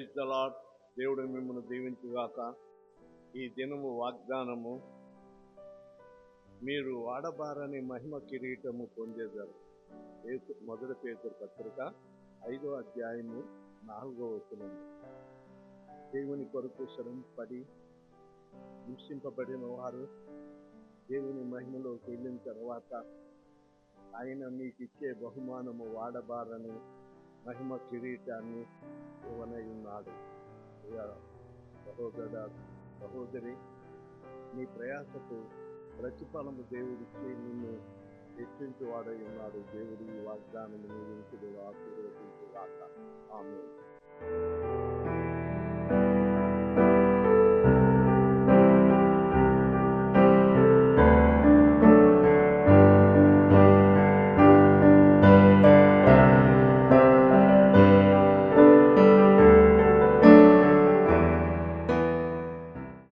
Praise the lord. దేవుడు మిమ్మల్ని దీవించుగాక. ఈ దినము వాగ్దానము, మీరు వాడబారని మహిమ కిరీటము పొందేదారు. మొదటి పేతురు పత్రిక 5వ అధ్యాయము 4వ వచనం. దేవుని కొరకు శ్రమపడి హింసింపబడిన వారు దేవుని మహిమలోకి వెళ్ళిన తర్వాత ఆయన మీకు ఇచ్చే బహుమానము వాడబారని మహిమ కిరీటాన్ని ఇవ్వనై ఉన్నాడు. సహోదరి, నీ ప్రయాసకు ప్రతిఫలము దేవుడిచ్చి నిన్ను హెచ్చించువాడై ఉన్నాడు. దేవుడి వాగ్దానము నీ వింటుడు ఆశీర్వదించుగాక. ఆమేన్.